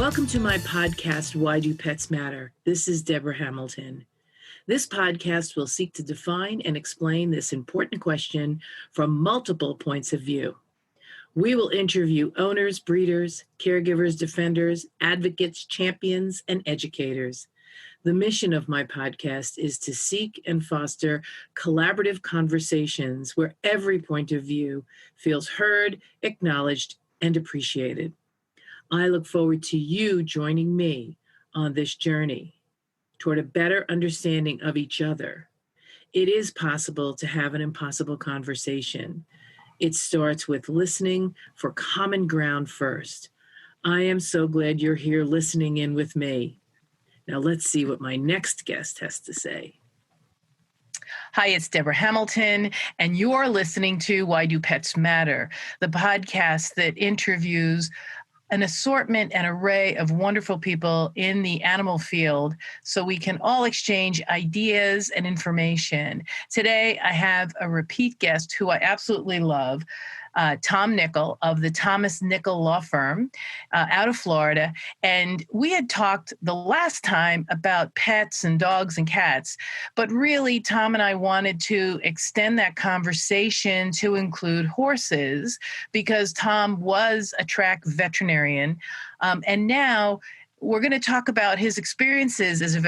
Welcome to my podcast, Why Do Pets Matter? This is Debra Hamilton. This podcast will seek to define and explain this important question from multiple points of view. We will interview owners, breeders, caregivers, defenders, advocates, champions, and educators. The mission of my podcast is to seek and foster collaborative conversations where every point of view feels heard, acknowledged, and appreciated. I look forward to you joining me on this journey toward a better understanding of each other. It is possible to have an impossible conversation. It starts with listening for common ground first. I am so glad you're here listening in with me. Now let's see what my next guest has to say. Hi, it's Debra Hamilton, and you're listening to Why Do Pets Matter, the podcast that interviews an assortment and array of wonderful people in the animal field so we can all exchange ideas and information. Today, I have a repeat guest who I absolutely love, Tom Nicholl of the Thomas Nicholl Law Firm out of Florida. And we had talked the last time about pets and dogs and cats, but really Tom and I wanted to extend that conversation to include horses because Tom was a track veterinarian. And now we're going to talk about his experiences as a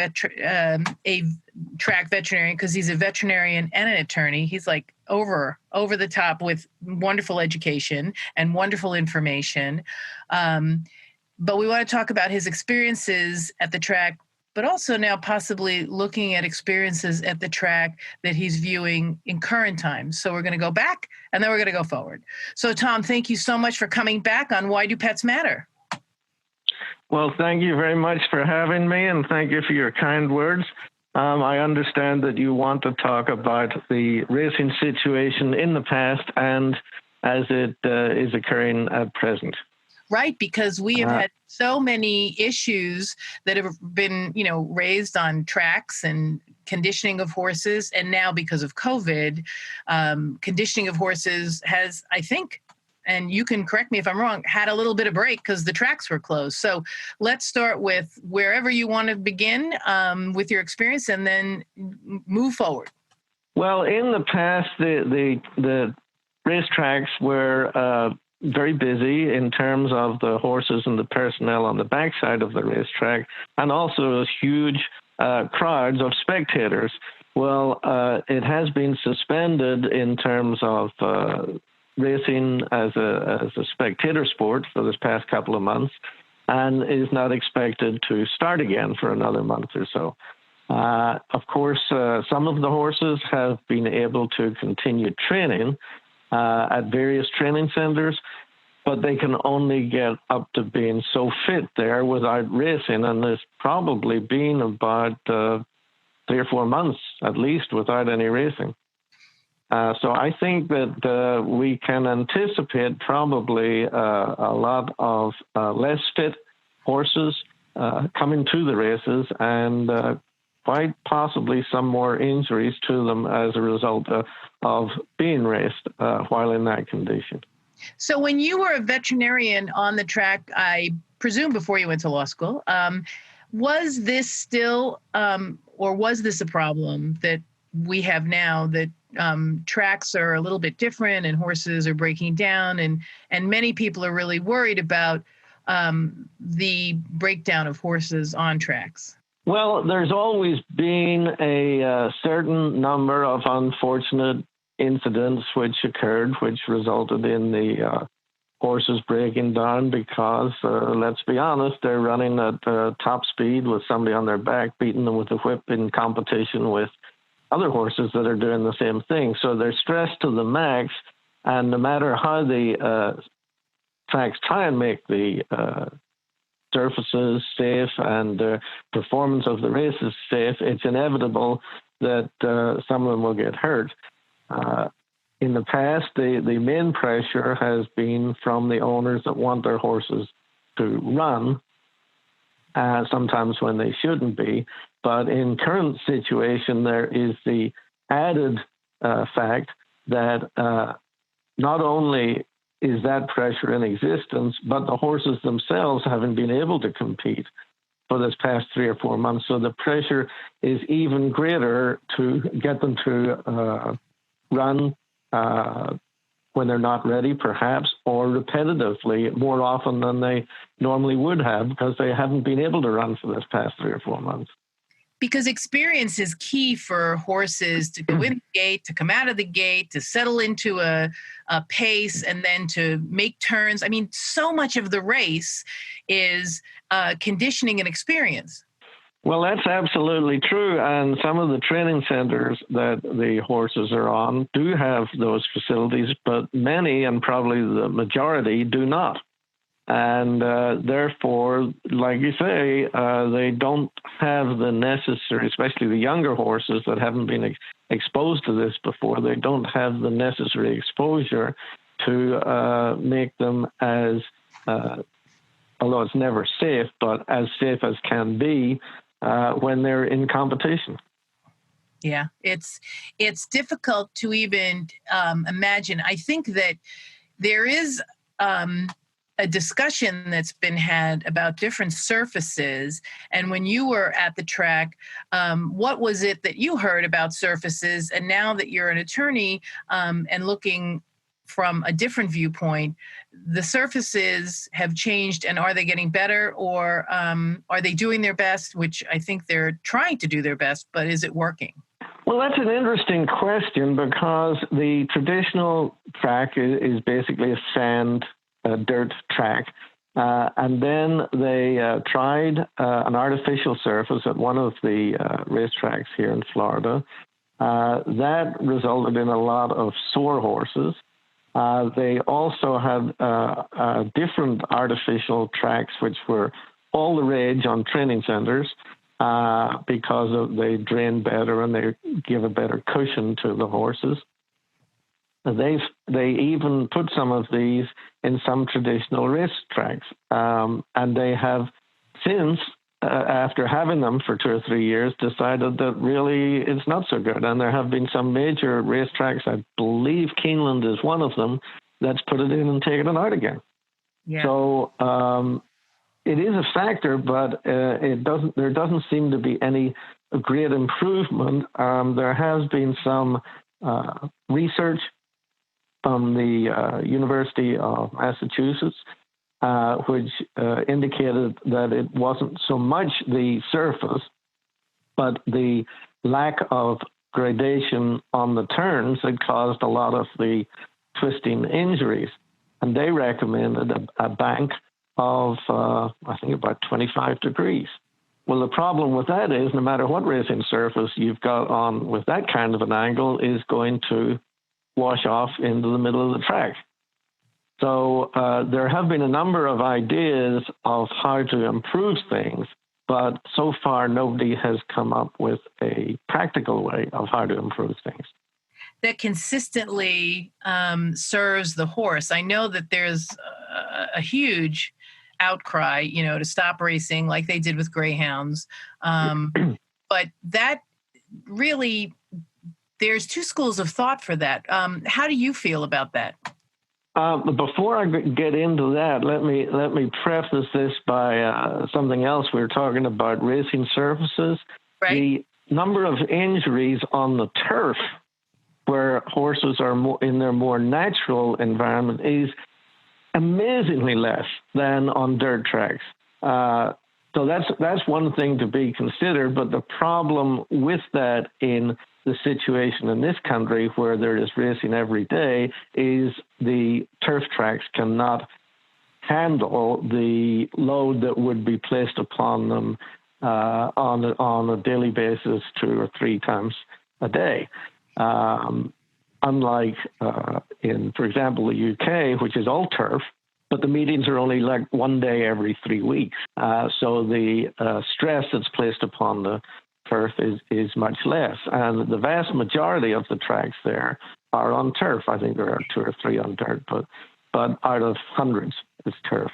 track veterinarian because he's a veterinarian and an attorney. He's like over the top with wonderful education and wonderful information. But we want to talk about his experiences at the track, but also now possibly looking at experiences at the track that he's viewing in current times. So we're going to go back and then we're going to go forward. So Tom, thank you so much for coming back on Why Do Pets Matter? Well, thank you very much for having me, and thank you for your kind words. I understand that you want to talk about the racing situation in the past and as it is occurring at present. Right, because we have had so many issues that have been, raised on tracks and conditioning of horses, and now because of COVID, conditioning of horses has, I think, and you can correct me if I'm wrong, had a little bit of break because the tracks were closed. So let's start with wherever you want to begin with your experience and then move forward. Well, in the past, the racetracks were very busy in terms of the horses and the personnel on the backside of the racetrack, and also huge crowds of spectators. Well, it has been suspended in terms of racing as a spectator sport for this past couple of months, and is not expected to start again for another month or so. Of course, some of the horses have been able to continue training at various training centers, but they can only get up to being so fit there without racing, and there's probably been about 3 or 4 months at least without any racing. So I think that we can anticipate probably a lot of less fit horses coming to the races, and quite possibly some more injuries to them as a result of being raced while in that condition. So when you were a veterinarian on the track, I presume before you went to law school, was this still, or was this a problem that we have now that tracks are a little bit different and horses are breaking down, and many people are really worried about the breakdown of horses on tracks? Well, there's always been a certain number of unfortunate incidents which occurred, which resulted in the horses breaking down because, let's be honest, they're running at top speed with somebody on their back, beating them with a whip in competition with other horses that are doing the same thing. So they're stressed to the max, and no matter how the tracks try and make the surfaces safe and the performance of the races safe, it's inevitable that some of them will get hurt. In the past, the main pressure has been from the owners that want their horses to run, sometimes when they shouldn't be. But in current situation, there is the added fact that not only is that pressure in existence, but the horses themselves haven't been able to compete for this past 3 or 4 months. So the pressure is even greater to get them to run when they're not ready, perhaps, or repetitively more often than they normally would have, because they haven't been able to run for this past 3 or 4 months. Because experience is key for horses to go in the gate, to come out of the gate, to settle into a pace, and then to make turns. I mean, so much of the race is conditioning and experience. Well, that's absolutely true. And some of the training centers that the horses are on do have those facilities, but many, and probably the majority, do not. And therefore, like you say, they don't have the necessary, especially the younger horses that haven't been exposed to this before, they don't have the necessary exposure to make them as, although it's never safe, but as safe as can be when they're in competition. Yeah, it's difficult to even imagine. I think that there is a discussion that's been had about different surfaces. And when you were at the track, what was it that you heard about surfaces? And now that you're an attorney and looking from a different viewpoint, the surfaces have changed, and are they getting better, or are they doing their best, which I think they're trying to do their best, but is it working? Well, that's an interesting question, because the traditional track is basically a sand, dirt track. And then they tried an artificial surface at one of the racetracks here in Florida. That resulted in a lot of sore horses. They also had different artificial tracks, which were all the rage on training centers because they drain better and they give a better cushion to the horses. They even put some of these in some traditional race tracks, and they have since, after having them for 2 or 3 years, decided that really it's not so good. And there have been some major race tracks, I believe Keeneland is one of them, that's put it in and taken it out again. Yeah. So it is a factor, but there doesn't seem to be any great improvement. There has been some research from the University of Massachusetts, which indicated that it wasn't so much the surface, but the lack of gradation on the turns that caused a lot of the twisting injuries. And they recommended a bank of, I think, about 25 degrees. Well, the problem with that is no matter what racing surface you've got on with that kind of an angle is going to wash off into the middle of the track. So there have been a number of ideas of how to improve things, but so far nobody has come up with a practical way of how to improve things that consistently serves the horse. I know that there's a huge outcry, to stop racing like they did with greyhounds. But that really, there's two schools of thought for that. How do you feel about that? Before I get into that, let me preface this by something else. We were talking about racing surfaces. Right. The number of injuries on the turf, where horses are in their more natural environment, is amazingly less than on dirt tracks. So that's one thing to be considered. But the problem with that in the situation in this country, where there is racing every day, is the turf tracks cannot handle the load that would be placed upon them on a daily basis 2 or 3 times a day. Unlike in, for example, the UK, which is all turf, but the meetings are only like 1 day every 3 weeks. So the stress that's placed upon the turf is much less. And the vast majority of the tracks there are on turf. I think there are 2 or 3 on dirt, but out of hundreds, it's turf.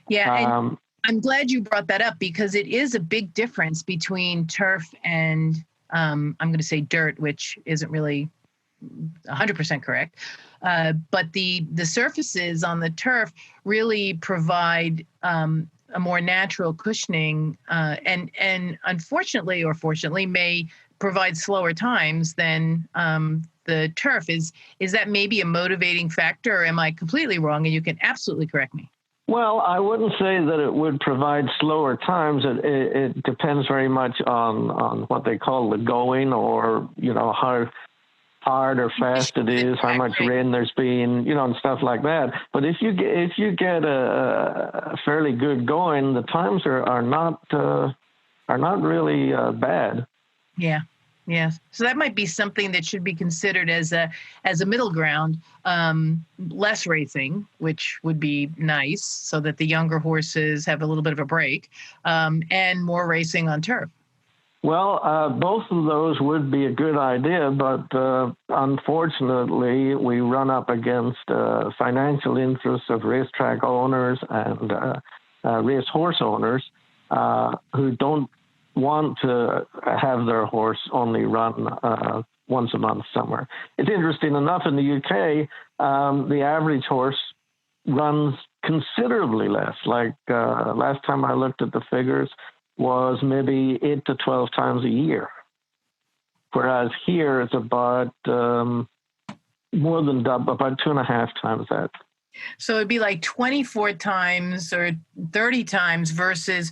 Yeah, and I'm glad you brought that up, because it is a big difference between turf and I'm going to say dirt, which isn't really 100% correct. But the surfaces on the turf really provide a more natural cushioning, and unfortunately or fortunately may provide slower times than the turf. Is that maybe a motivating factor, or am I completely wrong? And you can absolutely correct me. Well, I wouldn't say that it would provide slower times. It depends very much on what they call the going, or how hard or fast it is, how much rain there's been, and stuff like that. But if you get a fairly good going, the times are not really bad. Yeah. Yes. So that might be something that should be considered as a middle ground, less racing, which would be nice so that the younger horses have a little bit of a break, and more racing on turf. Well, both of those would be a good idea, but unfortunately, we run up against financial interests of racetrack owners and racehorse owners who don't want to have their horse only run once a month somewhere. It's interesting enough, in the UK, the average horse runs considerably less. Like last time I looked at the figures, was maybe 8 to 12 times a year. Whereas here it's about more than double, about 2.5 times that. So it'd be like 24 times or 30 times versus,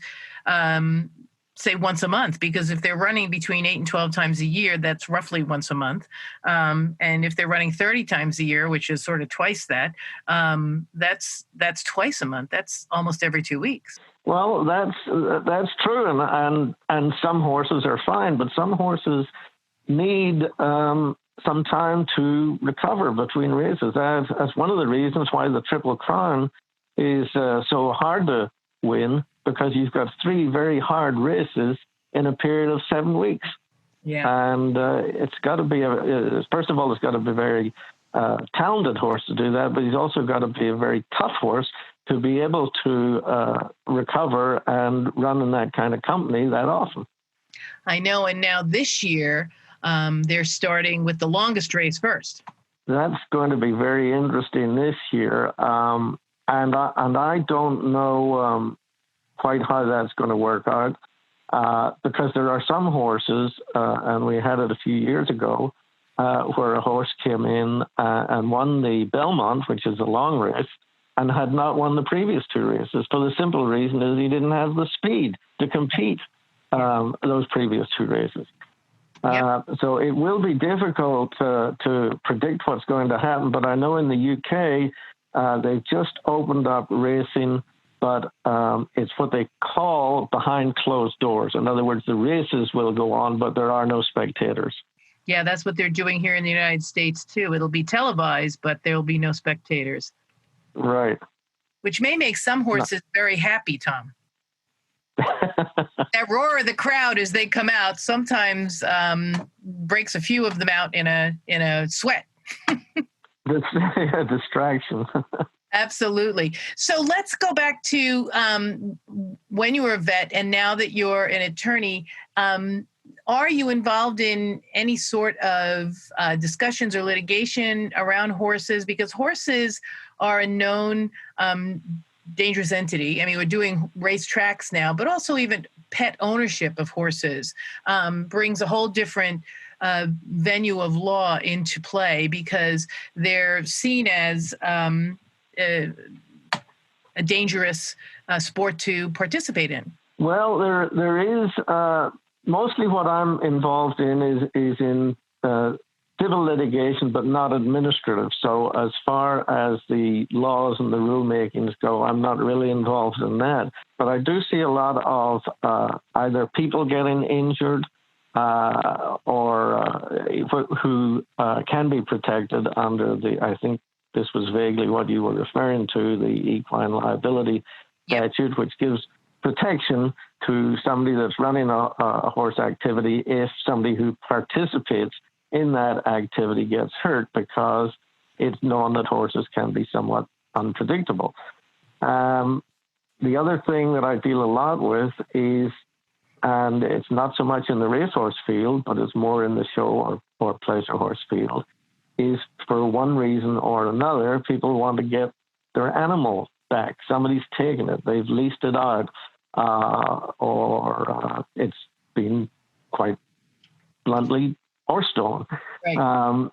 say, once a month, because if they're running between 8 and 12 times a year, that's roughly once a month. And if they're running 30 times a year, which is sort of twice that, that's twice a month. That's almost every 2 weeks. Well, that's true, and some horses are fine, but some horses need some time to recover between races. That's one of the reasons why the Triple Crown is so hard to win, because you've got 3 very hard races in a period of 7 weeks. Yeah, and it's got to be first of all, it's got to be a very talented horse to do that, but he's also got to be a very tough horse to be able to recover and run in that kind of company that often. I know. And now this year, they're starting with the longest race first. That's going to be very interesting this year. And I don't know quite how that's going to work out, because there are some horses, and we had it a few years ago, where a horse came in and won the Belmont, which is a long race, and had not won the previous 2 races, for the simple reason is he didn't have the speed to compete those previous 2 races. So it will be difficult to predict what's going to happen, but I know in the UK, they've just opened up racing, but it's what they call behind closed doors. In other words, the races will go on, but there are no spectators. Yeah, that's what they're doing here in the United States, too. It'll be televised, but there will be no spectators. Right. Which may make some horses very happy, Tom. That roar of the crowd as they come out sometimes breaks a few of them out in a sweat. That's a distraction. Absolutely. So let's go back to when you were a vet and now that you're an attorney. Are you involved in any sort of discussions or litigation around horses? Because horses are a known dangerous entity. I mean, we're doing racetracks now, but also even pet ownership of horses brings a whole different venue of law into play, because they're seen as a dangerous sport to participate in. Well, there is mostly what I'm involved in is in civil litigation, but not administrative. So as far as the laws and the rulemakings go, I'm not really involved in that. But I do see a lot of either people getting injured or who can be protected under I think this was vaguely what you were referring to, the equine liability statute, which gives protection to somebody that's running a horse activity if somebody who participates in that activity gets hurt, because it's known that horses can be somewhat unpredictable. The other thing that I deal a lot with is, and it's not so much in the racehorse field, but it's more in the show or pleasure horse field, is for one reason or another, people want to get their animal back. Somebody's taken it, they've leased it out, or it's been quite bluntly horse stolen. Right.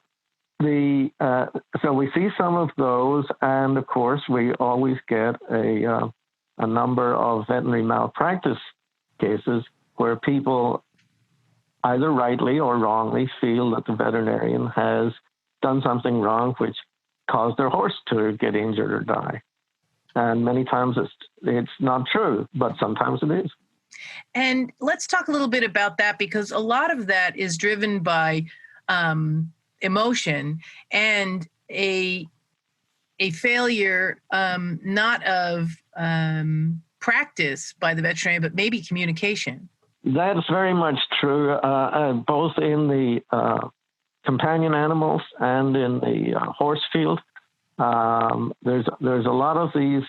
So we see some of those, and of course we always get a number of veterinary malpractice cases where people either rightly or wrongly feel that the veterinarian has done something wrong which caused their horse to get injured or die. And many times it's not true, but sometimes it is. And let's talk a little bit about that, because a lot of that is driven by emotion and a failure, not of practice by the veterinarian, but maybe communication. That's very much true, both in the companion animals and in the horse field. There's a lot of these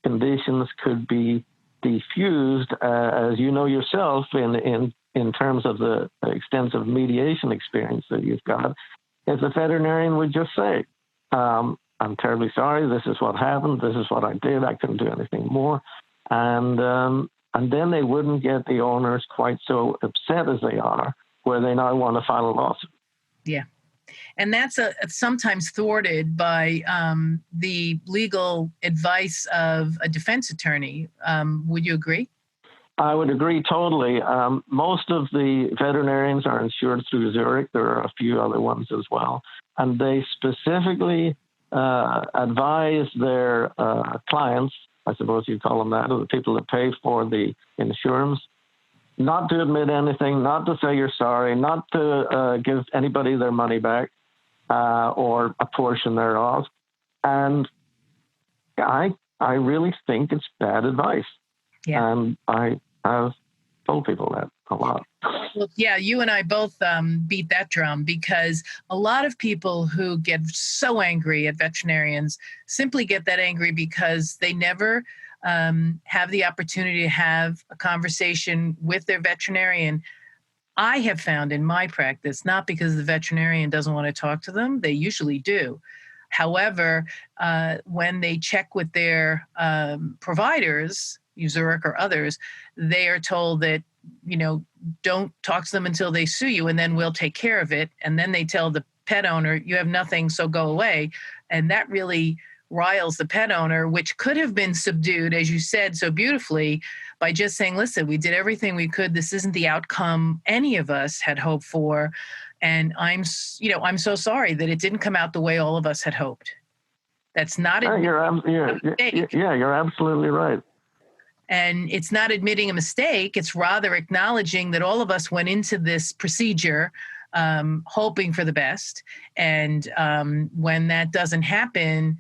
conditions could be diffused, as you know yourself, in terms of the extensive mediation experience that you've got. If the veterinarian would just say, I'm terribly sorry, this is what happened, this is what I did, I couldn't do anything more. And then they wouldn't get the owners quite so upset as they are, where they now want to file a lawsuit. Yeah. And that's sometimes thwarted by the legal advice of a defense attorney. Would you agree? I would agree totally. Most of the veterinarians are insured through Zurich. There are a few other ones as well. And they specifically advise their clients, I suppose you'd call them that, or the people that pay for the insurance, not to admit anything, not to say you're sorry, not to give anybody their money back or a portion thereof. And I really think it's bad advice. Yeah. And I have told people that a lot. Well, yeah, you and I both beat that drum, because a lot of people who get so angry at veterinarians simply get that angry because they never have the opportunity to have a conversation with their veterinarian. I have found in my practice, not because the veterinarian doesn't want to talk to them, they usually do. However, when they check with their providers, Zurich or others, they are told that, don't talk to them until they sue you, and then we'll take care of it. And then they tell the pet owner, you have nothing, so go away. And that really riles the pet owner, which could have been subdued, as you said so beautifully, by just saying, listen, we did everything we could. This isn't the outcome any of us had hoped for. And I'm so sorry that it didn't come out the way all of us had hoped. That's not you're absolutely right. And it's not admitting a mistake. It's rather acknowledging that all of us went into this procedure hoping for the best. And when that doesn't happen,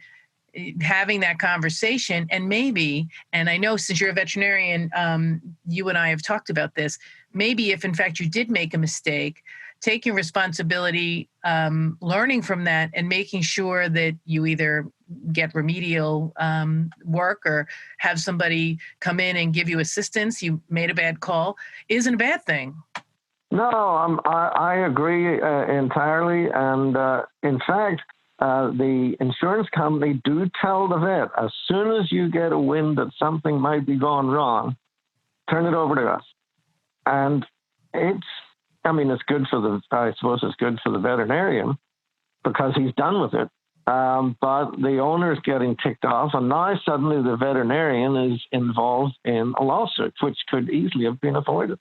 having that conversation, and maybe, and I know since you're a veterinarian, you and I have talked about this, maybe if in fact you did make a mistake, taking responsibility, learning from that, and making sure that you either get remedial work or have somebody come in and give you assistance. You made a bad call isn't a bad thing. No, I agree entirely. And in fact, the insurance company do tell the vet, as soon as you get a wind that something might be going wrong, turn it over to us. And it's good I suppose it's good for the veterinarian because he's done with it. But the owner's getting ticked off, and now suddenly the veterinarian is involved in a lawsuit, which could easily have been avoided.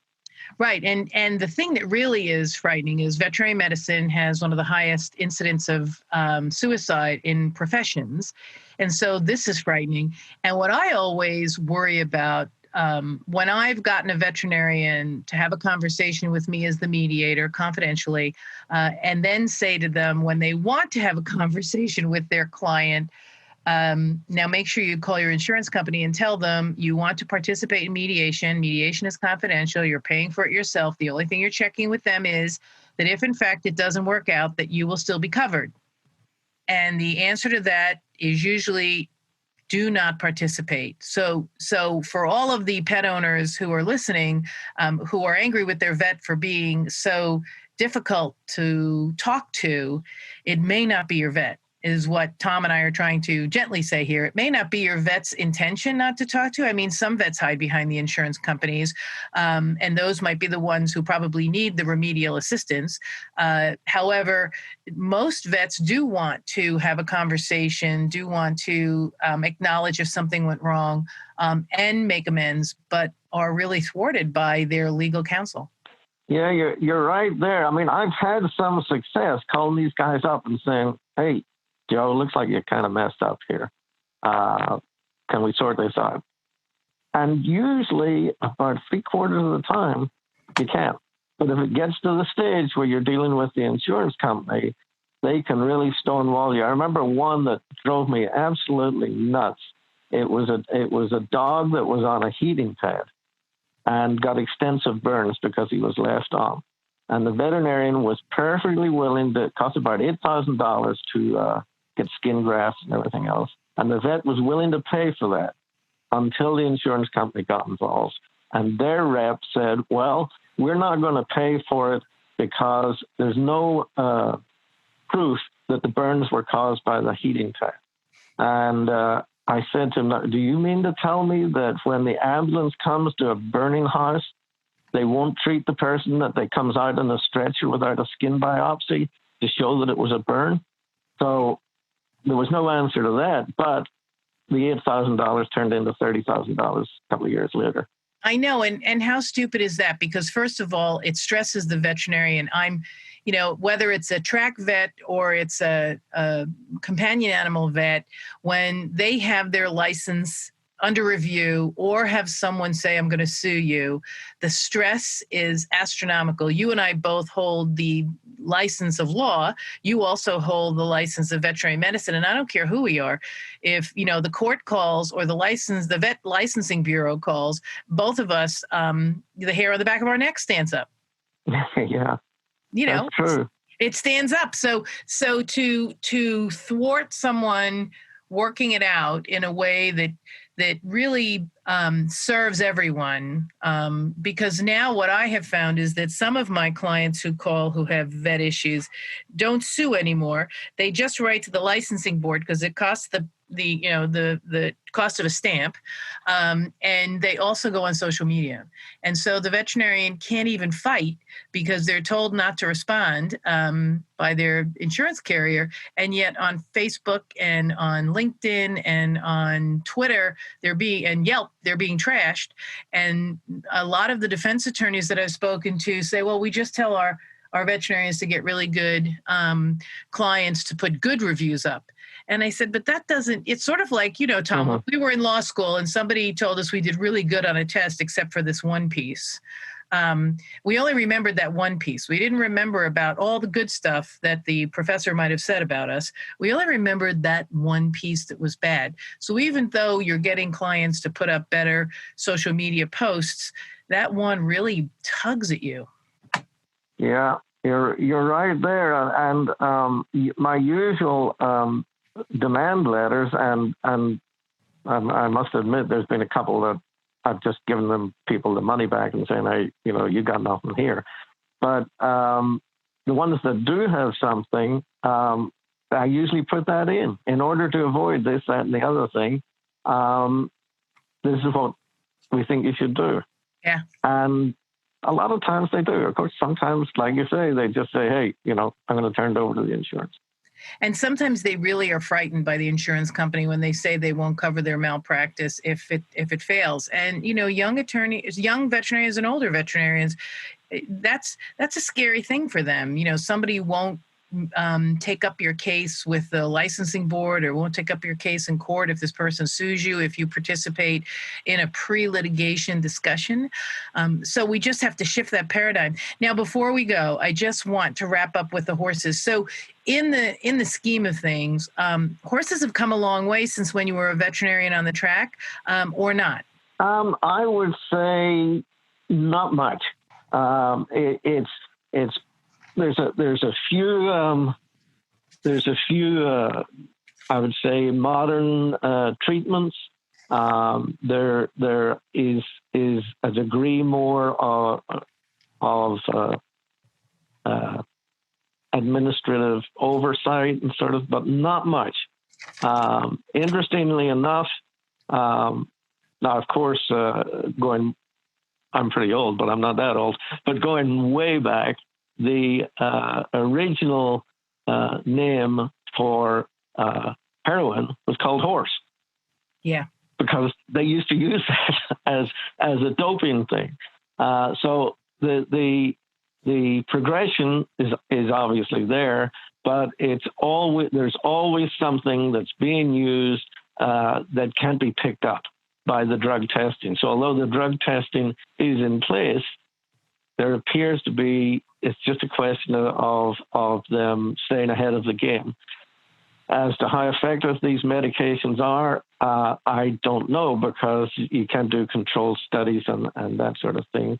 Right. And the thing that really is frightening is veterinary medicine has one of the highest incidents of suicide in professions. And so this is frightening. And what I always worry about when I've gotten a veterinarian to have a conversation with me as the mediator confidentially, and then say to them when they want to have a conversation with their client, now make sure you call your insurance company and tell them you want to participate in mediation. Mediation is confidential. You're paying for it yourself. The only thing you're checking with them is that if in fact it doesn't work out, that you will still be covered. And the answer to that is usually do not participate. So for all of the pet owners who are listening, who are angry with their vet for being so difficult to talk to, it may not be your vet, is what Tom and I are trying to gently say here. It may not be your vet's intention not to talk to. I mean, some vets hide behind the insurance companies, and those might be the ones who probably need the remedial assistance. However, most vets do want to have a conversation, do want to acknowledge if something went wrong, and make amends, but are really thwarted by their legal counsel. Yeah, you're right there. I mean, I've had some success calling these guys up and saying, "Hey, Joe, looks like you're kind of messed up here. Can we sort this out?" And usually, about 3/4 of the time, you can. But if it gets to the stage where you're dealing with the insurance company, they can really stonewall you. I remember one that drove me absolutely nuts. It was a dog that was on a heating pad and got extensive burns because he was left on. And the veterinarian was perfectly willing to, it cost about $8,000 to get skin grafts and everything else. And the vet was willing to pay for that until the insurance company got involved. And their rep said, well, we're not going to pay for it because there's no proof that the burns were caused by the heating pad. And I said to him, do you mean to tell me that when the ambulance comes to a burning house, they won't treat the person that they comes out in a stretcher without a skin biopsy to show that it was a burn? So there was no answer to that, but the $8,000 turned into $30,000 a couple of years later. I know. And how stupid is that? Because first of all, it stresses the veterinarian. Whether it's a track vet or it's a companion animal vet, when they have their license under review or have someone say, I'm going to sue you, the stress is astronomical. You and I both hold the license of law. You also hold the license of veterinary medicine. And I don't care who we are. If, the court calls or the vet licensing bureau calls, both of us, the hair on the back of our neck stands up. Yeah. That's true. It stands up. So to thwart someone working it out in a way that really serves everyone, because now what I have found is that some of my clients who call who have vet issues don't sue anymore. They just write to the licensing board because it costs the cost of a stamp, and they also go on social media. And so the veterinarian can't even fight because they're told not to respond by their insurance carrier. And yet on Facebook and on LinkedIn and on Twitter, and Yelp, they're being trashed. And a lot of the defense attorneys that I've spoken to say, well, we just tell our veterinarians to get really good clients to put good reviews up. And I said, but that doesn't, it's sort of like, Tom, we were in law school and somebody told us we did really good on a test except for this one piece. We only remembered that one piece. We didn't remember about all the good stuff that the professor might have said about us. We only remembered that one piece that was bad. So even though you're getting clients to put up better social media posts, that one really tugs at you. Yeah, you're right there. And my usual demand letters, and I must admit there's been a couple that I've just given people the money back and saying, hey, you got nothing here. But the ones that do have something, I usually put that in order to avoid this, that, and the other thing. This is what we think you should do. Yeah. And a lot of times they do. Of course, sometimes, like you say, they just say, hey, I'm going to turn it over to the insurance. And sometimes they really are frightened by the insurance company when they say they won't cover their malpractice if it fails. And, young veterinarians and older veterinarians, that's a scary thing for them. Somebody won't take up your case with the licensing board or won't take up your case in court if this person sues you, if you participate in a pre-litigation discussion. So we just have to shift that paradigm. Now, before we go, I just want to wrap up with the horses. So in the scheme of things, horses have come a long way since when you were a veterinarian on the track, or not? I would say not much. There's a few I would say modern treatments. There is a degree more of administrative oversight and sort of, but not much. Interestingly enough, now of course, I'm pretty old, but I'm not that old. But going way back, the original name for heroin was called horse. Yeah. Because they used to use that as a doping thing. So the progression is obviously there, but there's always something that's being used that can't be picked up by the drug testing. So although the drug testing is in place, there appears to be, it's just a question of them staying ahead of the game. As to how effective these medications are, I don't know, because you can't do controlled studies and that sort of thing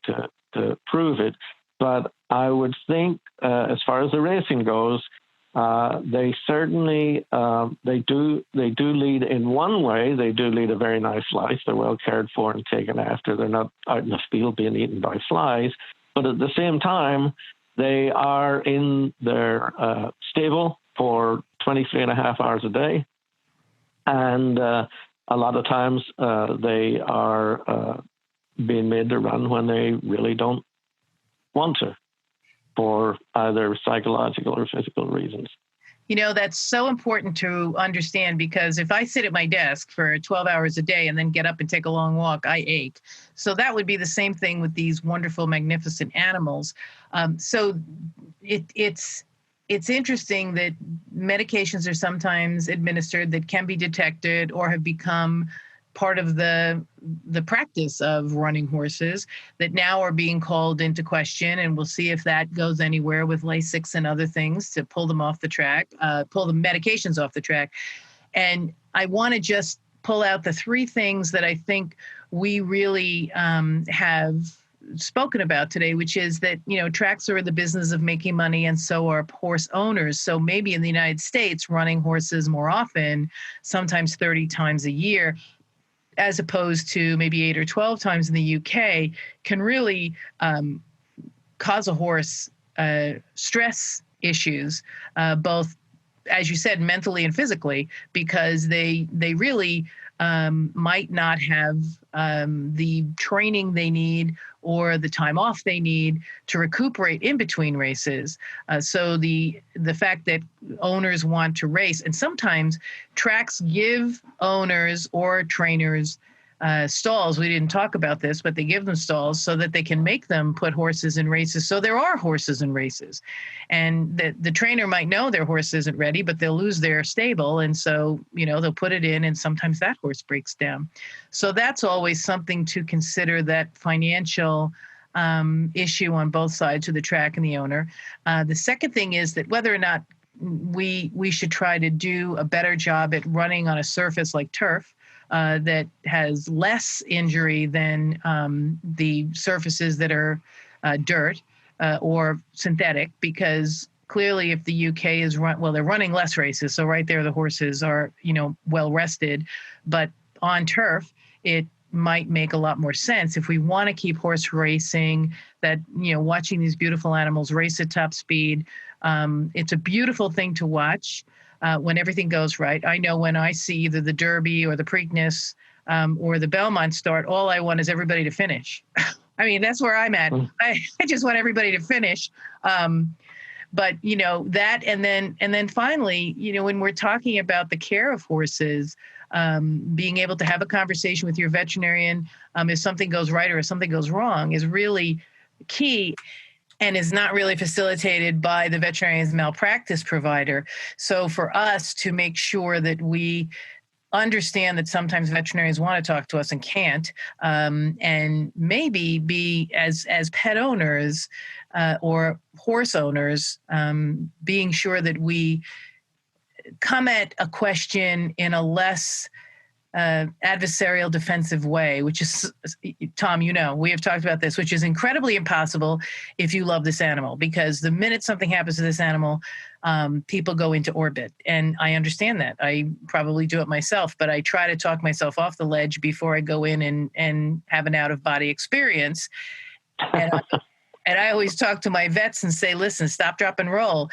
to prove it. But I would think, as far as the racing goes, they certainly they do lead in one way. They do lead a very nice life. They're well cared for and taken after. They're not out in the field being eaten by flies. But at the same time, they are in their stable for 23 and a half hours a day. And a lot of times they are being made to run when they really don't want to, for either psychological or physical reasons. You know, that's so important to understand, because if I sit at my desk for 12 hours a day and then get up and take a long walk, I ache. So that would be the same thing with these wonderful, magnificent animals. So it's interesting that medications are sometimes administered that can be detected or have become part of the practice of running horses that now are being called into question. And we'll see if that goes anywhere with Lasix and other things to pull them off the track, pull the medications off the track. And I want to just pull out the three things that I think we really have spoken about today, which is that, you know, tracks are in the business of making money, and so are horse owners. So maybe in the United States, running horses more often, sometimes 30 times a year, as opposed to maybe 8 or 12 times in the UK, can really cause a horse stress issues, both, as you said, mentally and physically, because they really might not have the training they need or the time off they need to recuperate in between races. So the fact that owners want to race, and sometimes tracks give owners or trainers stalls. We didn't talk about this, but they give them stalls so that they can make them put horses in races. So there are horses in races, and the trainer might know their horse isn't ready, but they'll lose their stable. And so, you know, they'll put it in, and sometimes that horse breaks down. So that's always something to consider, that financial issue on both sides of the track and the owner. The second thing is that whether or not we should try to do a better job at running on a surface like turf, that has less injury than the surfaces that are dirt or synthetic, because clearly if the UK is they're running less races. So right there, the horses are, you know, well rested, but on turf, it might make a lot more sense if we want to keep horse racing, that, you know, watching these beautiful animals race at top speed. It's a beautiful thing to watch. When everything goes right. I know when I see either the Derby or the Preakness or the Belmont start, all I want is everybody to finish. I mean, that's where I'm at. I just want everybody to finish. But, you know, that, and then finally, you know, when we're talking about the care of horses, being able to have a conversation with your veterinarian if something goes right or if something goes wrong is really key, and is not really facilitated by the veterinarian's malpractice provider. So for us to make sure that we understand that sometimes veterinarians want to talk to us and can't, and maybe be as pet owners or horse owners, being sure that we come at a question in a less adversarial defensive way, which is, Tom, you know, we have talked about this, which is incredibly impossible if you love this animal, because the minute something happens to this animal, people go into orbit. And I understand that. I probably do it myself, but I try to talk myself off the ledge before I go in and have an out-of-body experience. And And I always talk to my vets and say, listen, stop, drop, and roll.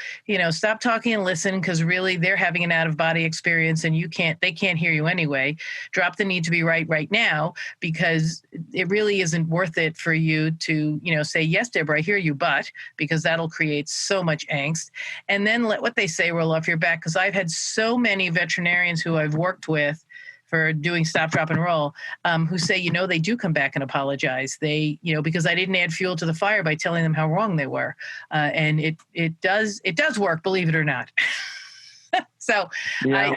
Stop talking and listen, because really they're having an out-of-body experience and they can't hear you anyway. Drop the need to be right now, because it really isn't worth it for you to, say, yes, Deborah, I hear you, because that'll create so much angst. And then let what they say roll off your back, because I've had so many veterinarians who I've worked with for doing stop, drop, and roll, who say, they do come back and apologize. They, because I didn't add fuel to the fire by telling them how wrong they were. And it does work, believe it or not. So yeah.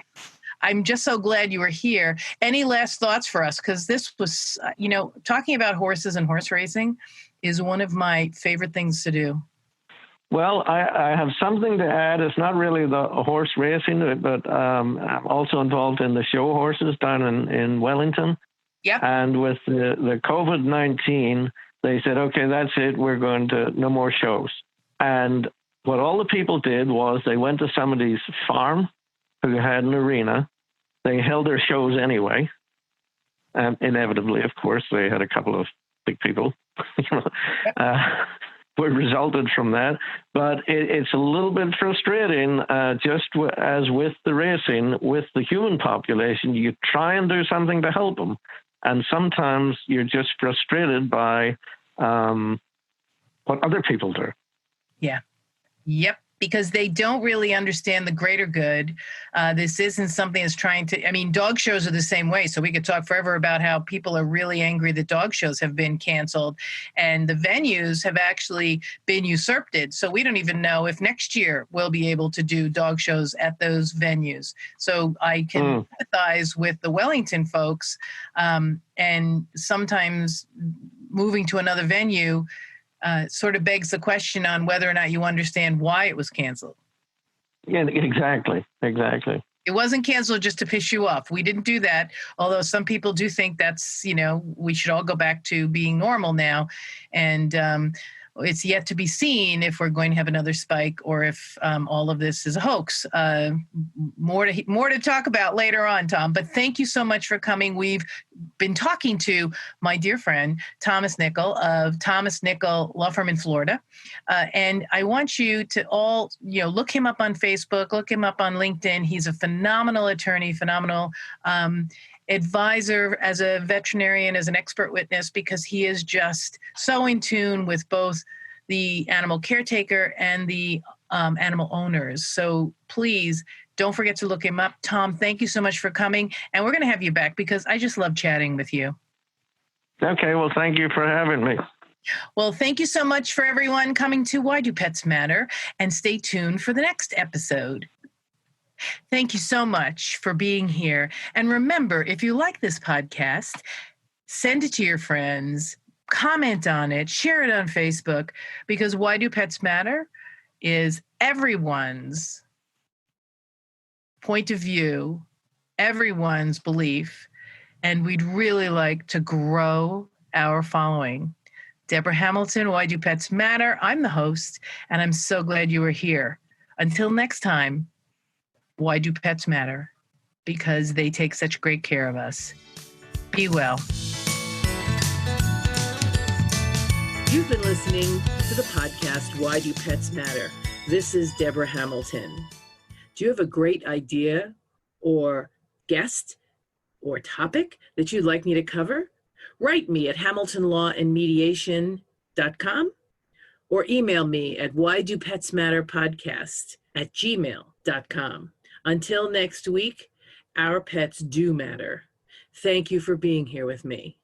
I'm just so glad you were here. Any last thoughts for us? Because this was, talking about horses and horse racing is one of my favorite things to do. Well, I have something to add. It's not really the horse racing, but I'm also involved in the show horses down in Wellington. Yeah. And with the COVID-19, they said, okay, that's it. We're going to no more shows. And what all the people did was they went to somebody's farm who had an arena. They held their shows anyway. Inevitably, of course, they had a couple of big people. What resulted from that, but it's a little bit frustrating, just as with the racing, with the human population, you try and do something to help them, and sometimes you're just frustrated by what other people do. Yeah. Yep. Because they don't really understand the greater good. This isn't something that's trying to, dog shows are the same way. So we could talk forever about how people are really angry that dog shows have been canceled and the venues have actually been usurped. So we don't even know if next year we'll be able to do dog shows at those venues. So I can empathize with the Wellington folks, and sometimes moving to another venue sort of begs the question on whether or not you understand why it was canceled. Yeah, exactly. It wasn't canceled just to piss you off. We didn't do that, although some people do think that's, we should all go back to being normal now. And it's yet to be seen if we're going to have another spike or if all of this is a hoax. More to talk about later on, Tom. But thank you so much for coming. We've been talking to my dear friend, Thomas Nicholl of Thomas Nicholl Law Firm in Florida. And I want you to all, look him up on Facebook, look him up on LinkedIn. He's a phenomenal attorney, phenomenal advisor as a veterinarian, as an expert witness, because he is just so in tune with both the animal caretaker and the animal owners. So please don't forget to look him up. Tom, thank you so much for coming. And we're going to have you back because I just love chatting with you. Okay, well, thank you for having me. Well, thank you so much for everyone coming to Why Do Pets Matter, and stay tuned for the next episode. Thank you so much for being here. And remember, if you like this podcast, send it to your friends, comment on it, share it on Facebook, because Why Do Pets Matter is everyone's point of view, everyone's belief, and we'd really like to grow our following. Debra Hamilton, Why Do Pets Matter? I'm the host, and I'm so glad you were here. Until next time, why do pets matter? Because they take such great care of us. Be well. You've been listening to the podcast, Why Do Pets Matter? This is Debra Hamilton. Do you have a great idea or guest or topic that you'd like me to cover? Write me at hamiltonlawandmediation.com or email me at whydopetsmatterpodcast@gmail.com. Until next week, our pets do matter. Thank you for being here with me.